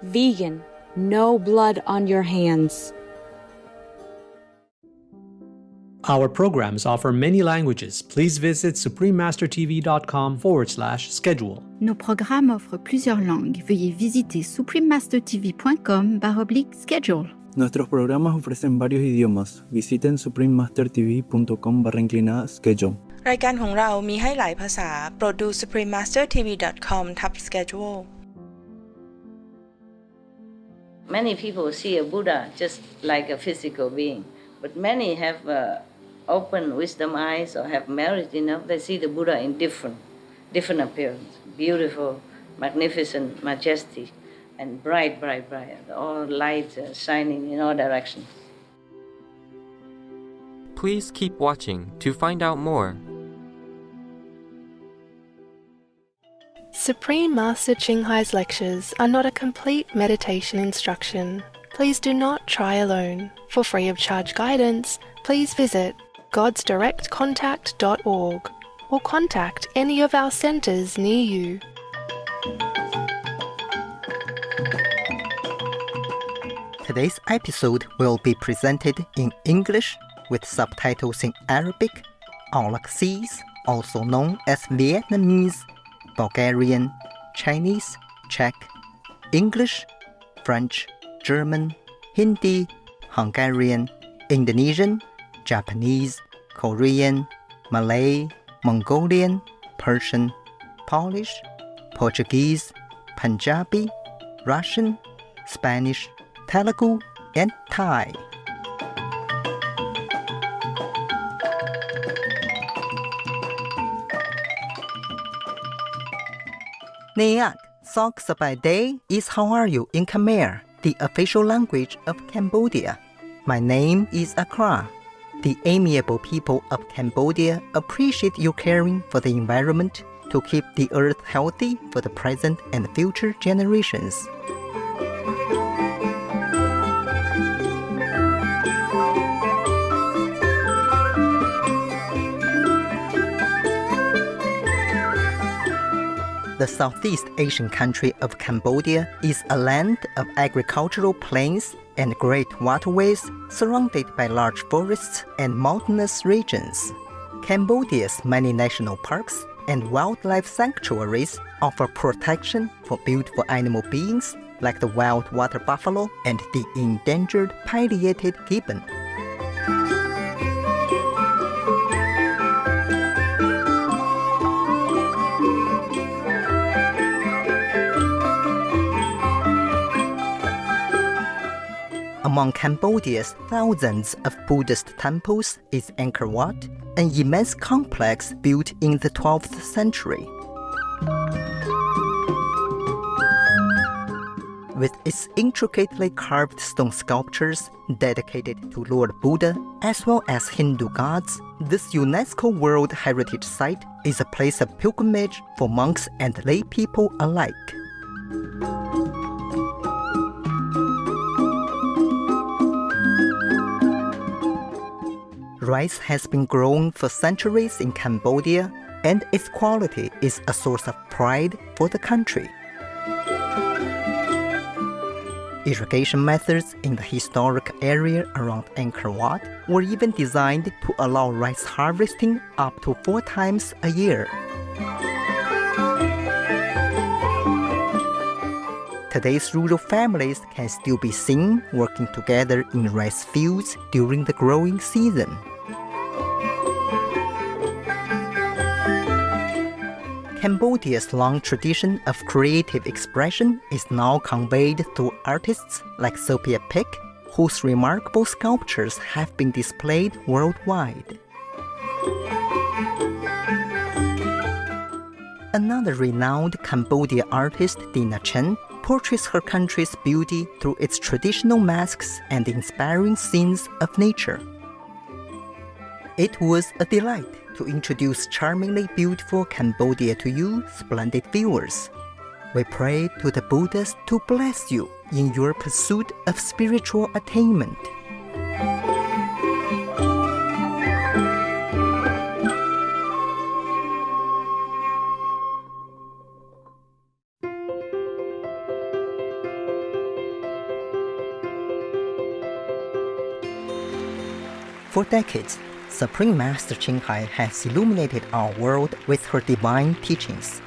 vegan, no blood on your hands. Our programs offer many languages. Please visit suprememastertv.com/schedule. Nos programmes offrent plusieurs langues. Veuillez visiter suprememastertv.com/schedule. Nuestros programas ofrecen varios idiomas. Visiten suprememastertv.com/schedule. รายการของเรามีให้หลายภาษาโปรดดู suprememastertv.com/schedule Many people see a Buddha just like a physical being, but many have open wisdom eyes or have merit enough. They see the Buddha in different appearance, beautiful, magnificent, majestic, and bright. All lights shining in all directions. Please keep watching to find out more. Supreme Master Ching Hai's lectures are not a complete meditation instruction. Please do not try alone. For free of charge guidance, please visit godsdirectcontact.org or contact any of our centers near you. Today's episode will be presented in English with subtitles in Arabic, Aulacese, also known as Vietnamese, Bulgarian, Chinese, Czech, English, French, German, Hindi, Hungarian, Indonesian, Japanese, Korean, Malay, Mongolian, Persian, Polish, Portuguese, Punjabi, Russian, Spanish, Telugu, and Thai. Neak, Sok Sabai Day is how are you in Khmer, the official language of Cambodia. My name is Accra. The amiable people of Cambodia appreciate you caring for the environment to keep the earth healthy for the present and future generations. The Southeast Asian country of Cambodia is a land of agricultural plains and great waterways surrounded by large forests and mountainous regions. Cambodia's many national parks and wildlife sanctuaries offer protection for beautiful animal beings like the wild water buffalo and the endangered pileated gibbon. Among Cambodia's thousands of Buddhist temples is Angkor Wat, an immense complex built in the 12th century. With its intricately carved stone sculptures dedicated to Lord Buddha as well as Hindu gods, this UNESCO World Heritage Site is a place of pilgrimage for monks and lay people alike. Rice has been grown for centuries in Cambodia, and its quality is a source of pride for the country. Irrigation methods in the historic area around Angkor Wat were even designed to allow rice harvesting up to 4 times a year. Today's rural families can still be seen working together in rice fields during the growing season. Cambodia's long tradition of creative expression is now conveyed through artists like Sophia Pick, whose remarkable sculptures have been displayed worldwide. Another renowned Cambodia artist, Dina Chen, portrays her country's beauty through its traditional masks and inspiring scenes of nature. It was a delight to introduce charmingly beautiful Cambodia to you, splendid viewers. We pray to the Buddhas to bless you in your pursuit of spiritual attainment. For decades, Supreme Master Ching Hai has illuminated our world with her divine teachings.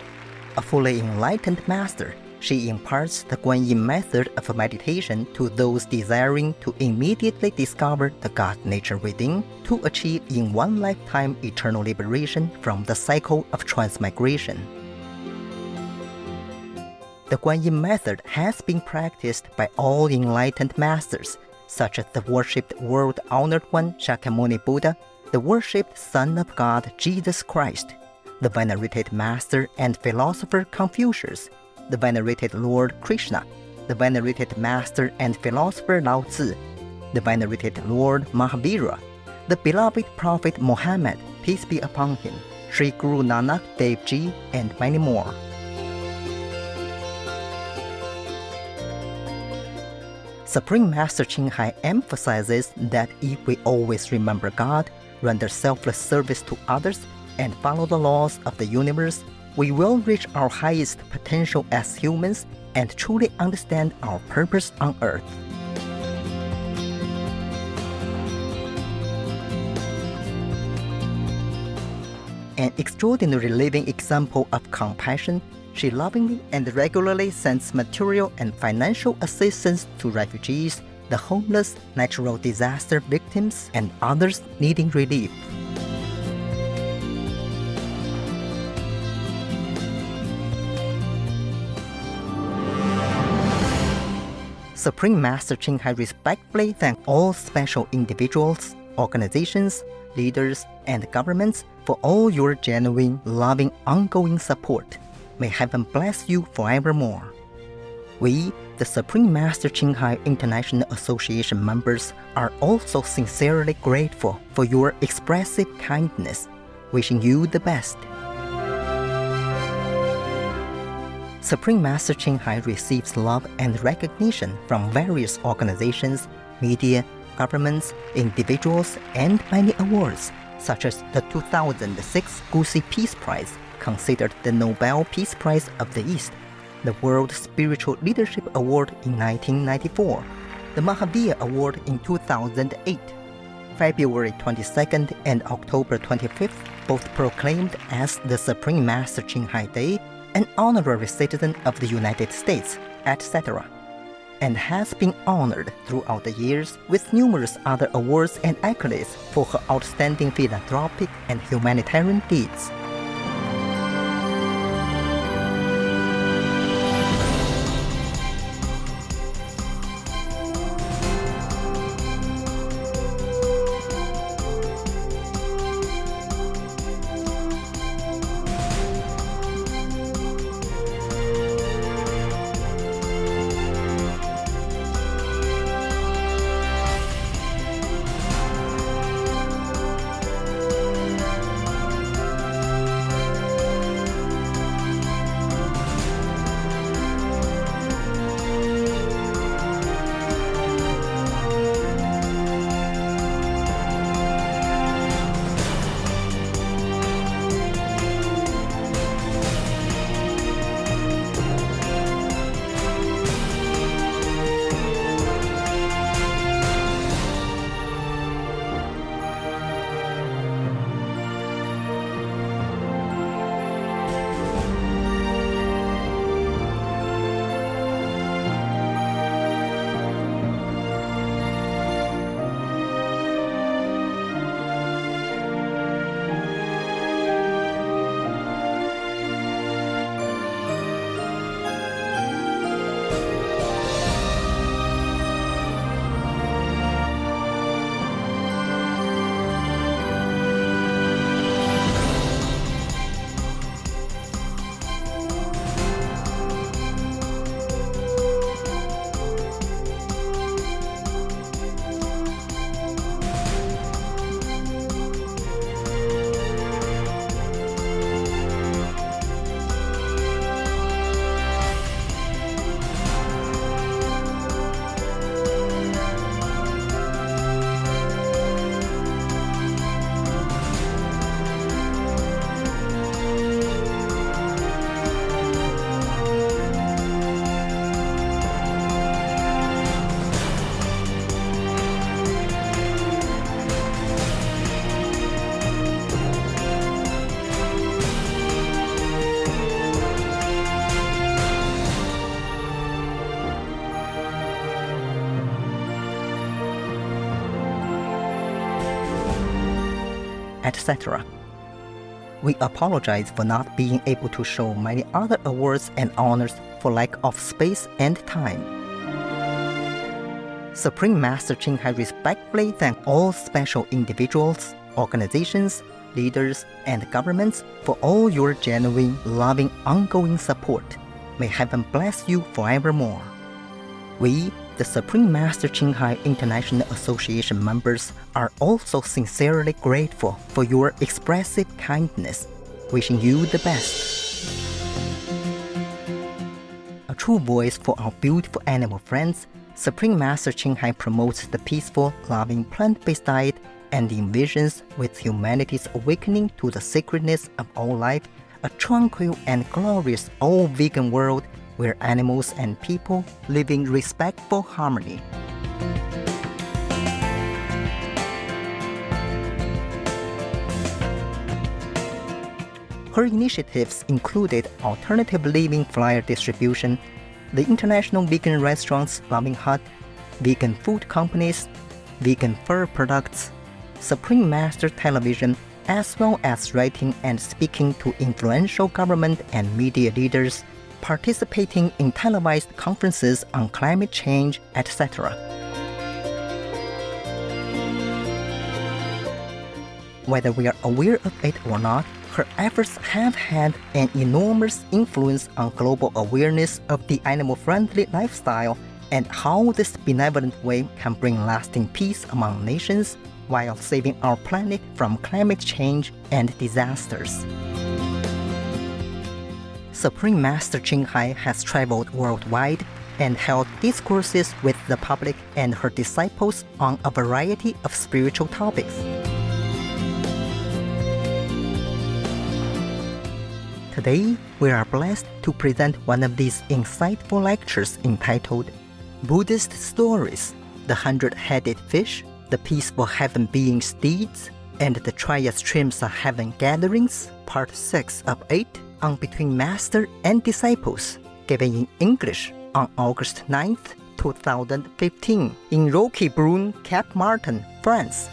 A fully enlightened master, she imparts the Guanyin method of meditation to those desiring to immediately discover the God nature within to achieve in one lifetime eternal liberation from the cycle of transmigration. The Guanyin method has been practiced by all enlightened masters, such as the worshipped world-honored one Shakyamuni Buddha, the worshipped Son of God Jesus Christ, the venerated master and philosopher Confucius, the venerated Lord Krishna, the venerated master and philosopher Lao Tzu, the venerated Lord Mahavira, the beloved Prophet Muhammad, peace be upon him, Sri Guru Nanak Dev Ji, and many more. Supreme Master Ching Hai emphasizes that if we always remember God, render selfless service to others, and follow the laws of the universe, we will reach our highest potential as humans and truly understand our purpose on earth. An extraordinary living example of compassion, she lovingly and regularly sends material and financial assistance to refugees, the homeless, natural disaster victims, and others needing relief. Supreme Master Ching Hai respectfully thanks all special individuals, organizations, leaders, and governments for all your genuine, loving, ongoing support. May heaven bless you forevermore. We, the Supreme Master Ching Hai International Association members, are also sincerely grateful for your expressive kindness, wishing you the best. Supreme Master Ching Hai receives love and recognition from various organizations, media, governments, individuals, and many awards, such as the 2006 Gusi Peace Prize, considered the Nobel Peace Prize of the East, the World Spiritual Leadership Award in 1994, the Mahavir Award in 2008, February 22nd and October 25th, both proclaimed as the Supreme Master Ching Hai Day, an honorary citizen of the United States, etc., and has been honored throughout the years with numerous other awards and accolades for her outstanding philanthropic and humanitarian deeds. etc. We apologize for not being able to show many other awards and honors for lack of space and time. Supreme Master Ching Hai respectfully thank all special individuals, organizations, leaders, and governments for all your genuine, loving, ongoing support. May heaven bless you forevermore. We, the Supreme Master Ching Hai International Association members, are also sincerely grateful for your expressive kindness, wishing you the best. A true voice for our beautiful animal friends, Supreme Master Ching Hai promotes the peaceful, loving plant-based diet and envisions with humanity's awakening to the sacredness of all life, a tranquil and glorious all-vegan world where animals and people live in respectful harmony. Her initiatives included alternative living flyer distribution, the International Vegan Restaurants Loving Hut, vegan food companies, vegan fur products, Supreme Master Television, as well as writing and speaking to influential government and media leaders, participating in televised conferences on climate change, etc. Whether we are aware of it or not, her efforts have had an enormous influence on global awareness of the animal-friendly lifestyle and how this benevolent way can bring lasting peace among nations while saving our planet from climate change and disasters. Supreme Master Ching Hai has traveled worldwide and held discourses with the public and her disciples on a variety of spiritual topics. Today, we are blessed to present one of these insightful lectures entitled Buddhist Stories, the 100-Headed Fish, the Peaceful Heaven Being Steeds, and the Triad Streams of Heaven Gatherings, Part 6 of 8, on Between Master and Disciples, given in English on August 9th, 2015, in Roquebrune, Cap Martin, France.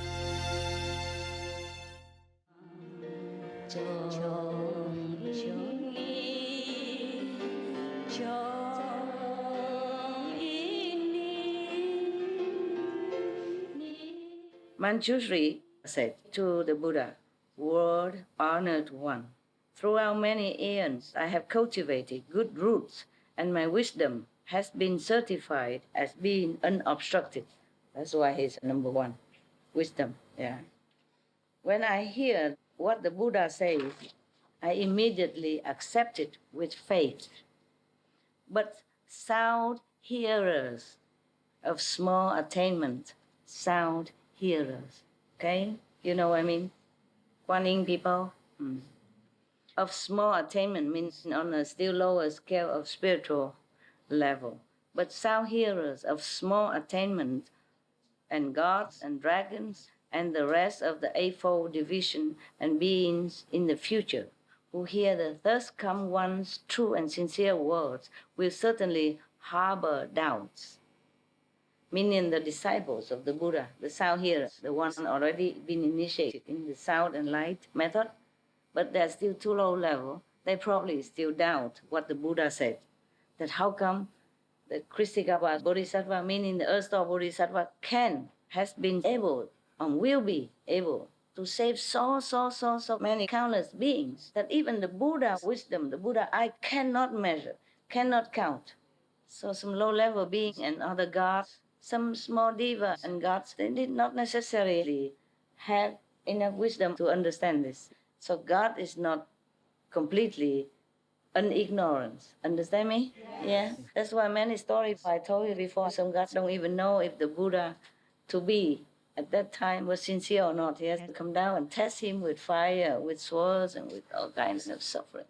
Manjushri said to the Buddha, "World honored one, throughout many eons I have cultivated good roots and my wisdom has been certified as being unobstructed." That's why he's number one, wisdom, yeah. When I hear what the Buddha says, I immediately accept it with faith. But sound hearers of small attainment, sound hearers, okay? You know what I mean? Guanyin people. Of small attainment means on a still lower scale of spiritual level. But sound hearers of small attainment and gods and dragons and the rest of the eightfold division and beings in the future who hear the thus come one's true and sincere words will certainly harbor doubts. Meaning the disciples of the Buddha, the sound hearers, the ones already been initiated in the sound and light method, but they're still too low level, they probably still doubt what the Buddha said. That how come the Kristikapa Bodhisattva, meaning the Earth-Star Bodhisattva, has been able and will be able to save so many countless beings that even the Buddha wisdom, the Buddha I cannot measure, cannot count. So some low-level being and other gods, some small diva and gods, they did not necessarily have enough wisdom to understand this. So God is not completely unignorant. Understand me? Yeah. That's why many stories I told you before, some gods don't even know if the Buddha to be at that time was sincere or not. He has to come down and test him with fire, with swords, and with all kinds of suffering.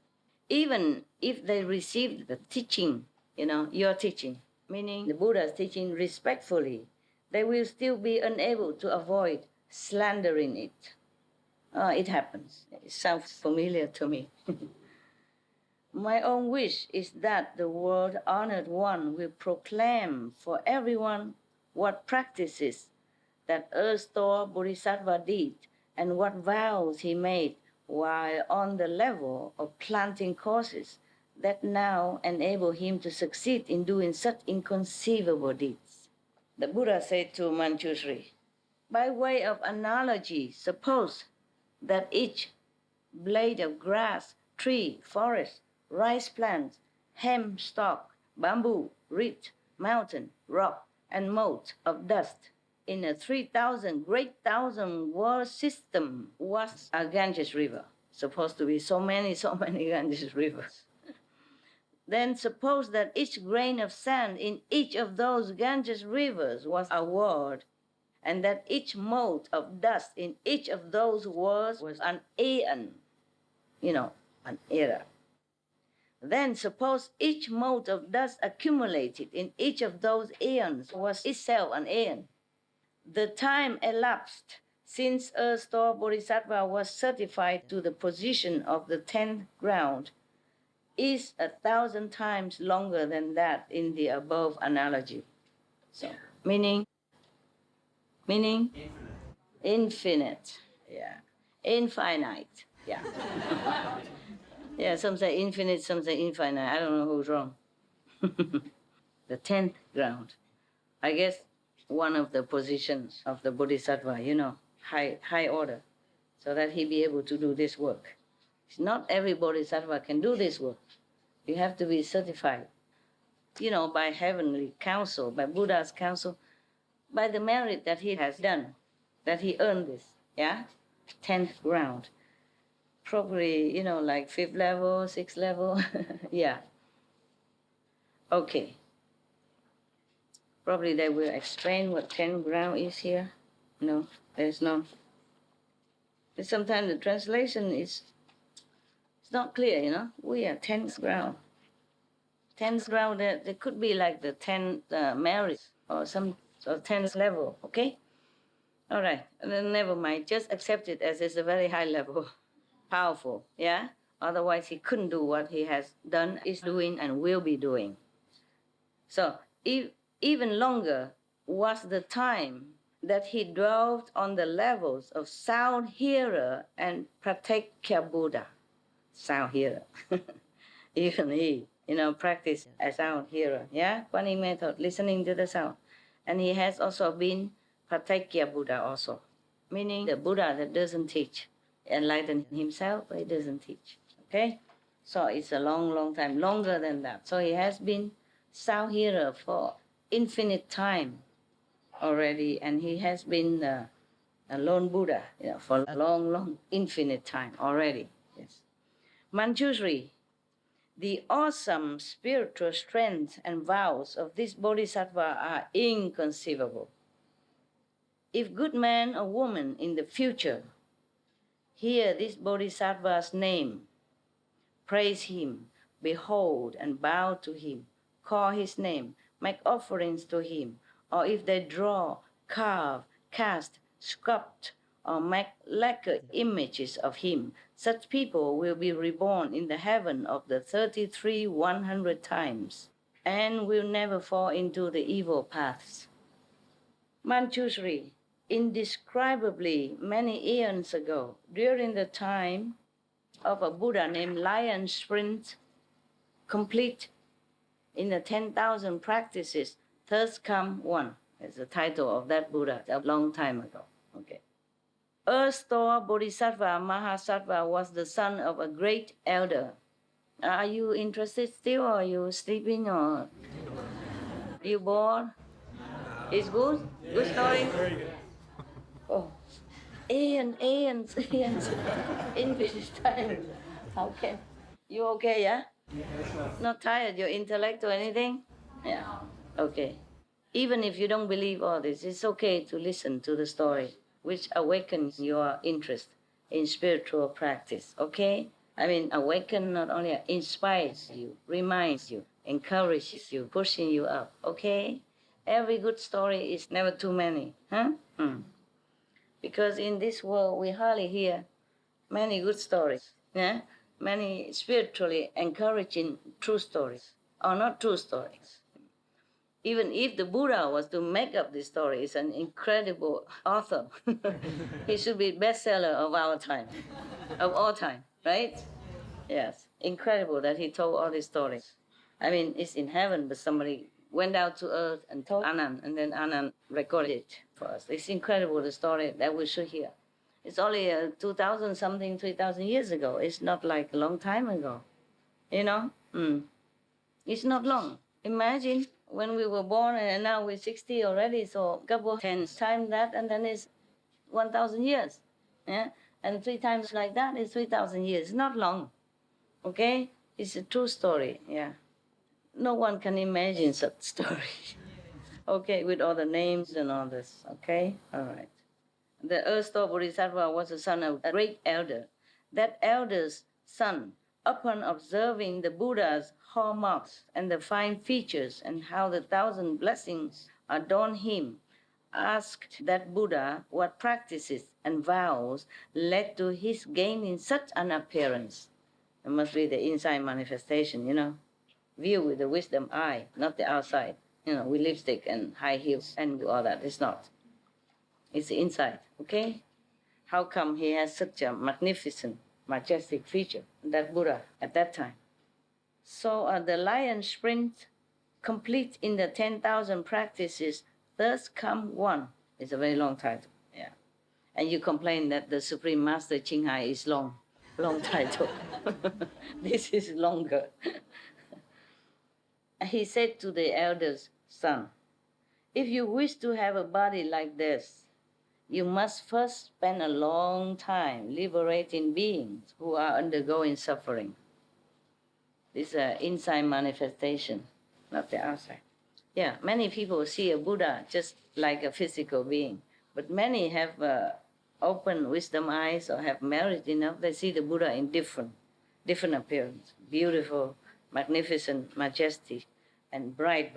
Even if they received the teaching, your teaching, meaning the Buddha's teaching respectfully, they will still be unable to avoid slandering it. It happens. It sounds familiar to me. My own wish is that the world honored one will proclaim for everyone what practices that Earth-Star Bodhisattva did and what vows he made while on the level of planting courses that now enable him to succeed in doing such inconceivable deeds. The Buddha said to Manjushri, by way of analogy, suppose that each blade of grass, tree, forest, rice plant, hemp stalk, bamboo, reed, mountain, rock, and mote of dust in a 3,000 world system was a Ganges river. Supposed to be so many Ganges rivers. Then suppose that each grain of sand in each of those Ganges rivers was a word, and that each mote of dust in each of those words was an aeon, an era. Then suppose each mote of dust accumulated in each of those aeons was itself an aeon. The time elapsed since a store bodhisattva was certified to the position of the 10th ground is 1,000 times longer than that in the above analogy. So, meaning? Infinite. Yeah. Infinite. Yeah. Yeah, some say infinite, some say infinite. I don't know who's wrong. The 10th ground. I guess one of the positions of the bodhisattva, high order, so that he be able to do this work. Not every bodhisattva can do this work. You have to be certified, by heavenly counsel, by Buddha's counsel, by the merit that he has done, that he earned this, 10th ground. Probably, like 5th level, 6th level, yeah. Okay. Probably they will explain what 10th ground is here. No, there's none. But sometimes the translation is not clear, We are 10th ground. 10th ground, there could be like the 10th merit or some 10th level, okay? All right, then never mind. Just accept it as it's a very high level. Powerful, yeah? Otherwise, he couldn't do what he has done, is doing, and will be doing. So, even longer was the time that he dwelt on the levels of sound hearer and pratyekya Buddha. Sound hearer. Even he, practiced as sound hearer, yeah? Quantum method, listening to the sound. And he has also been pratyekya Buddha also, meaning the Buddha that doesn't teach. Enlighten himself, but he doesn't teach. Okay? So it's a long time, longer than that. So he has been sound hearer for infinite time already, and he has been a lone Buddha for a long, infinite time already. Yes. Manjushri, the awesome spiritual strength and vows of this bodhisattva are inconceivable. If good man or woman in the future hear this bodhisattva's name, praise him, behold and bow to him, call his name, make offerings to him, or if they draw, carve, cast, sculpt, or make lacquer images of him, such people will be reborn in the heaven of the 33,100 times and will never fall into the evil paths. Manjushri, indescribably many eons ago, during the time of a Buddha named Lion Sprint, complete in the 10,000 practices, thus come one. That's the title of that Buddha a long time ago. Okay. Earth-store Bodhisattva Mahasattva was the son of a great elder. Are you interested still, or are you sleeping, or you bored? It's good? Good story? Very good. Oh, aeons, infinite time. How can you okay? Yeah. Not tired? Your intellect or anything? Yeah. Okay. Even if you don't believe all this, it's okay to listen to the story, which awakens your interest in spiritual practice. Okay. I mean, awaken not only inspires you, reminds you, encourages you, pushing you up. Okay. Every good story is never too many, huh? Because in this world, we hardly hear many good stories, yeah? Many spiritually encouraging true stories, or not true stories. Even if the Buddha was to make up this story, he's an incredible author. He should be bestseller of our time, of all time, right? Yes, incredible that he told all these stories. I mean, it's in heaven, but somebody went down to earth and told Anand, and then Anand recorded it for us. It's incredible, the story that we should hear. It's only 2,000 something, 3,000 years ago. It's not like a long time ago, you know? It's not long. Imagine when we were born and now we're 60 already, so a couple 10 times that, and then it's 1,000 years. Yeah? And 3 times like that is 3,000 years. It's not long. Okay? It's a true story, yeah. No one can imagine such story. Okay, with all the names and all this, okay? All right. The Earth-store Bodhisattva was the son of a great elder. That elder's son, upon observing the Buddha's hallmarks and the fine features and how the 1,000 blessings adorn him, asked that Buddha what practices and vows led to his gaining such an appearance. It must be the inside manifestation, you know. View with the wisdom eye, not the outside. You know, with lipstick and high heels and all that. It's not. It's the inside, okay? How come he has such a magnificent, majestic feature, that Buddha, at that time? So the lion sprint, complete in the 10,000 practices, thus come one. It's a very long title, yeah. And you complain that the Supreme Master Ching Hai is long title. This is longer. He said to the elder's son, if you wish to have a body like this, you must first spend a long time liberating beings who are undergoing suffering. This is an inside manifestation, not the outside. Yeah, many people see a Buddha just like a physical being, but many have open wisdom eyes or have merit enough. They see the Buddha in different appearance, beautiful, magnificent, majestic, and bright,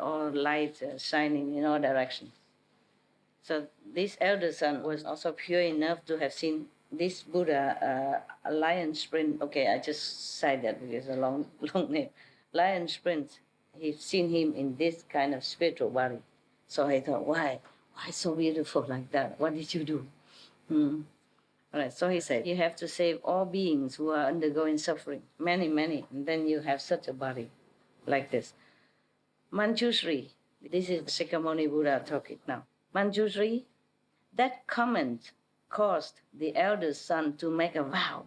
all light shining in all directions. So this elder son was also pure enough to have seen this Buddha, a lion sprint. Okay, I just said that because it's a long name. Lion sprint. He's seen him in this kind of spiritual body. So he thought, why so beautiful like that? What did you do? All right. So he said, you have to save all beings who are undergoing suffering, many, and then you have such a body like this. Manjushri. This is Shakyamuni Buddha talking now. Manjushri, that comment caused the elder's son to make a vow.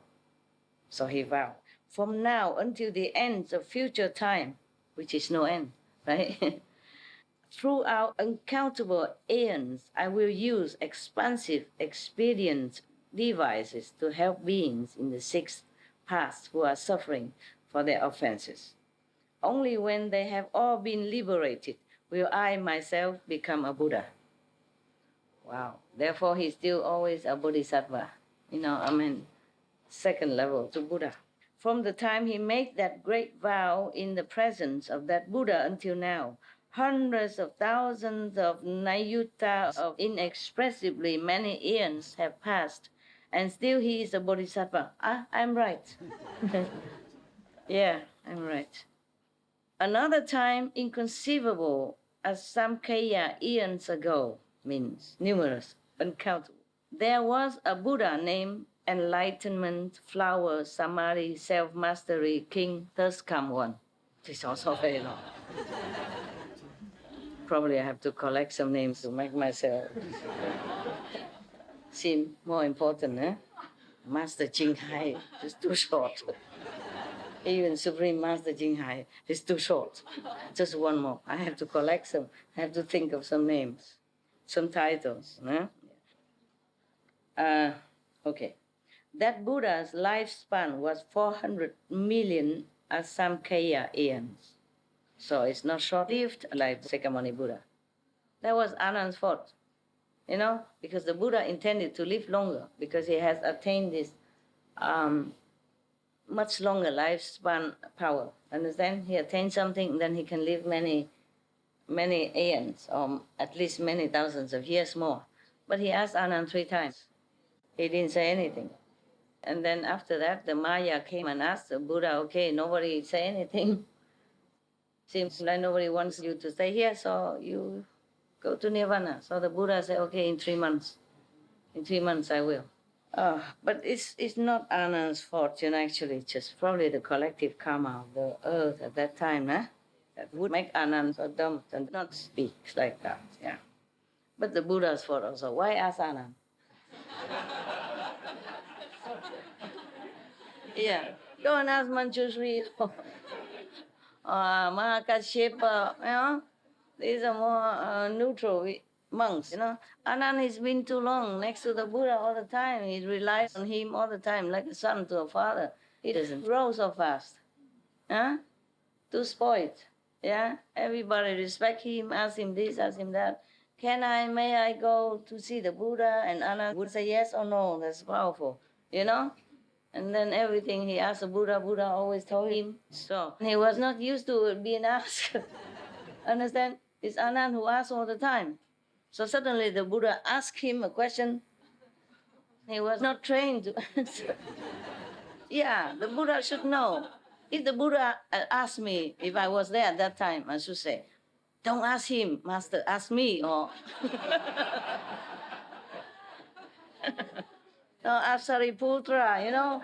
So he vowed, from now until the end of future time, which is no end, right? Throughout uncountable aeons, I will use expansive, expedient devices to help beings in the 6th path who are suffering for their offenses. Only when they have all been liberated will I myself become a Buddha. Wow. Therefore, he's still always a bodhisattva. You know, I mean, second level to Buddha. From the time he made that great vow in the presence of that Buddha until now, hundreds of thousands of nayuta of inexpressibly many eons have passed, and still he is a bodhisattva. I'm right. Yeah, I'm right. Another time inconceivable as Samkhya eons ago, means numerous, uncountable. There was a Buddha named Enlightenment, Flower, Samadhi, Self-Mastery, King, thus come one. This is also very long. Probably I have to collect some names to make myself seem more important, eh? Master Ching Hai is too short. Even Supreme Master Ching Hai is too short. Just one more. I have to collect some. I have to think of some names, some titles. Okay. That Buddha's lifespan was 400 million Asamkhya eons. So it's not short-lived like Shakyamuni Buddha. That was Anand's fault, you know, because the Buddha intended to live longer because he has attained this much longer lifespan power. Understand? He attained something, then he can live many aeons, or at least many thousands of years more. But he asked Anand 3 times. He didn't say anything. And then after that, the Maya came and asked the Buddha, okay, nobody say anything. Seems like nobody wants you to stay here, so you go to Nirvana. So the Buddha said, okay, in 3 months. In 3 months I will. But it's not Anand's fortune actually, just probably the collective karma of the earth at that time, that would make Anand so dumb and not speak like that. Yeah. But the Buddha's fault also. Why ask Anand? Yeah. Don't ask Manjushri or Mahakashyapa, These are more neutral monks, Anand has been too long next to the Buddha all the time. He relies on him all the time, like a son to a father. He doesn't grow so fast. Too spoiled. Yeah? Everybody respect him, ask him this, ask him that. May I go to see the Buddha? And Anand would say yes or no. That's powerful, And then everything he asked the Buddha, Buddha always told him. So he was not used to being asked. Understand? It's Anand who asks all the time. So suddenly the Buddha asked him a question. He was not trained to answer. Yeah, the Buddha should know. If the Buddha asked me, if I was there at that time, I should say, don't ask him, Master, ask me. Or no, ask Sariputra,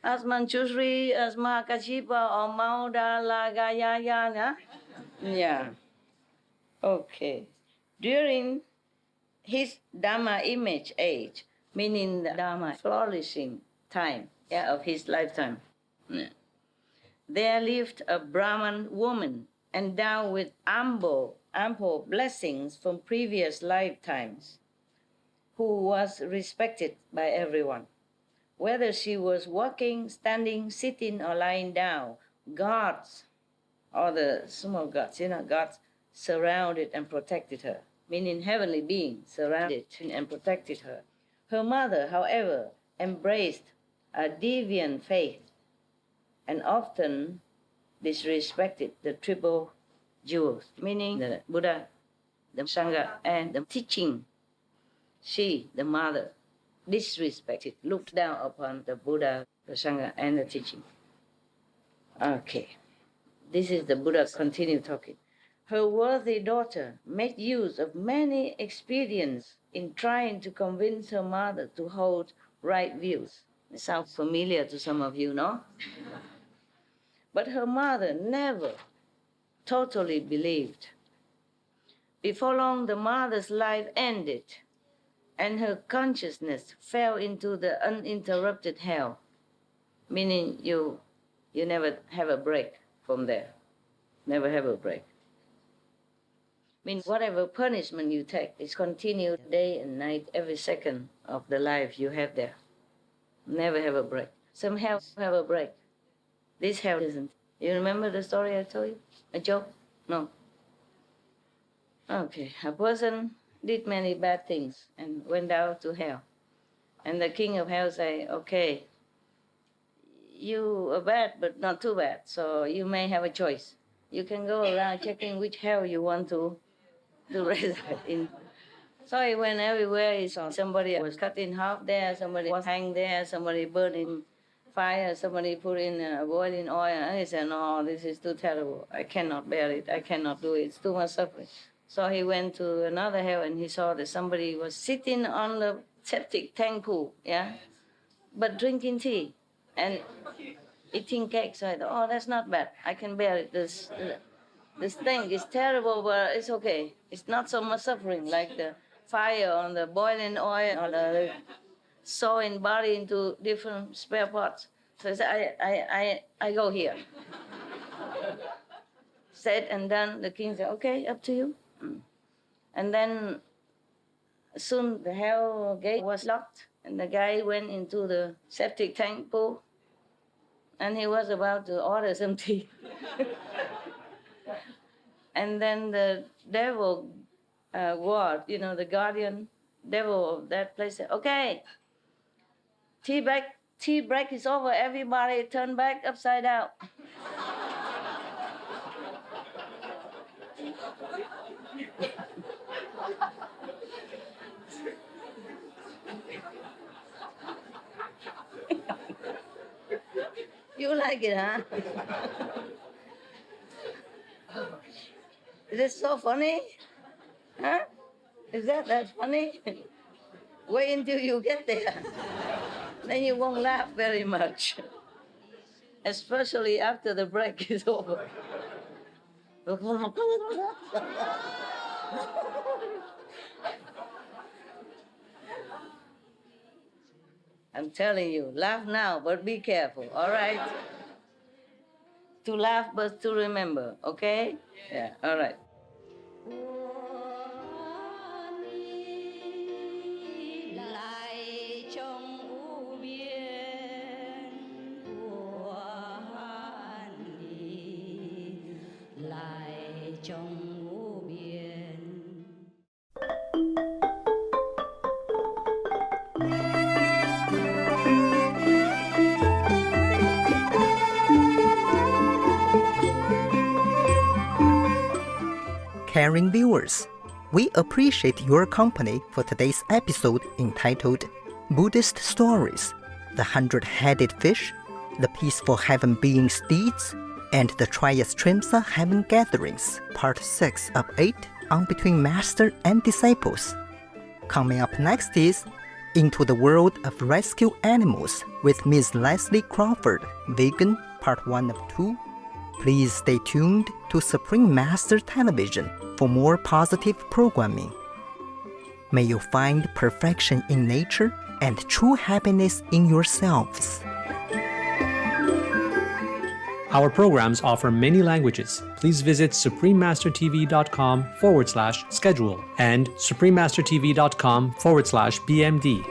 Ask Manjushri, ask Mahakashipa, or Maudalagayaya. Yeah. Okay. During his Dharma image age, meaning the Dharma flourishing time of his lifetime, there lived a Brahman woman endowed with ample blessings from previous lifetimes, who was respected by everyone. Whether she was walking, standing, sitting, or lying down, gods, or the small gods, gods surrounded and protected her, meaning heavenly beings surrounded and protected her. Her mother, however, embraced a deviant faith and often disrespected the triple jewels, meaning the Buddha, the Sangha, and the teaching. She, the mother, disrespected, looked down upon the Buddha, the Sangha, and the teaching. Okay. This is the Buddha continue talking. Her worthy daughter made use of many expedients in trying to convince her mother to hold right views. It sounds familiar to some of you, no? But her mother never totally believed. Before long, the mother's life ended, and her consciousness fell into the uninterrupted hell, meaning you never have a break from there. Never have a break. Means whatever punishment you take is continued day and night, every second of the life you have there. Never have a break. Some hell have a break. This hell isn't. You remember the story I told you? A joke? No. Okay, a person did many bad things and went down to hell. And the king of hell say, okay, you are bad, but not too bad, so you may have a choice. You can go around checking which hell you want to reside in. So he went everywhere. He saw somebody was cut in half there, somebody was hanged there, somebody burned in fire, somebody put in boiling oil. And he said, no, this is too terrible. I cannot bear it. I cannot do it. It's too much suffering. So he went to another hell and he saw that somebody was sitting on the septic tank pool, but drinking tea and eating cake. So I thought, oh, that's not bad. I can bear it. This thing is terrible, but it's okay. It's not so much suffering like the fire on the boiling oil or the sewing body into different spare parts. So I said, I go here. Said and done, the king said, okay, up to you. And then soon the hell gate was locked and the guy went into the septic tank pool and he was about to order some tea. And then the devil ward, the guardian devil of that place said, okay, tea break is over, everybody turn back upside down. You like it, huh? Is it so funny? Huh? Is that funny? Wait until you get there. Then you won't laugh very much. Especially after the break is over. I'm telling you, laugh now, but be careful, all right? To laugh, but to remember, okay? Yeah, all right. Caring viewers, we appreciate your company for today's episode entitled Buddhist Stories, the 100-Headed Fish, the Peaceful Heaven Being Steeds, and the Triastrimsa Heaven Gatherings, Part 6 of 8 on Between Master and Disciples. Coming up next is Into the World of Rescue Animals with Ms. Leslie Crawford, Vegan, Part 1 of 2. Please stay tuned to Supreme Master Television for more positive programming. May you find perfection in nature and true happiness in yourselves. Our programs offer many languages. Please visit suprememastertv.com/schedule and suprememastertv.com/BMD.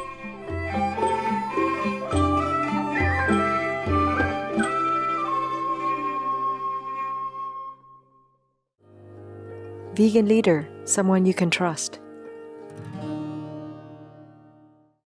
Vegan leader, someone you can trust.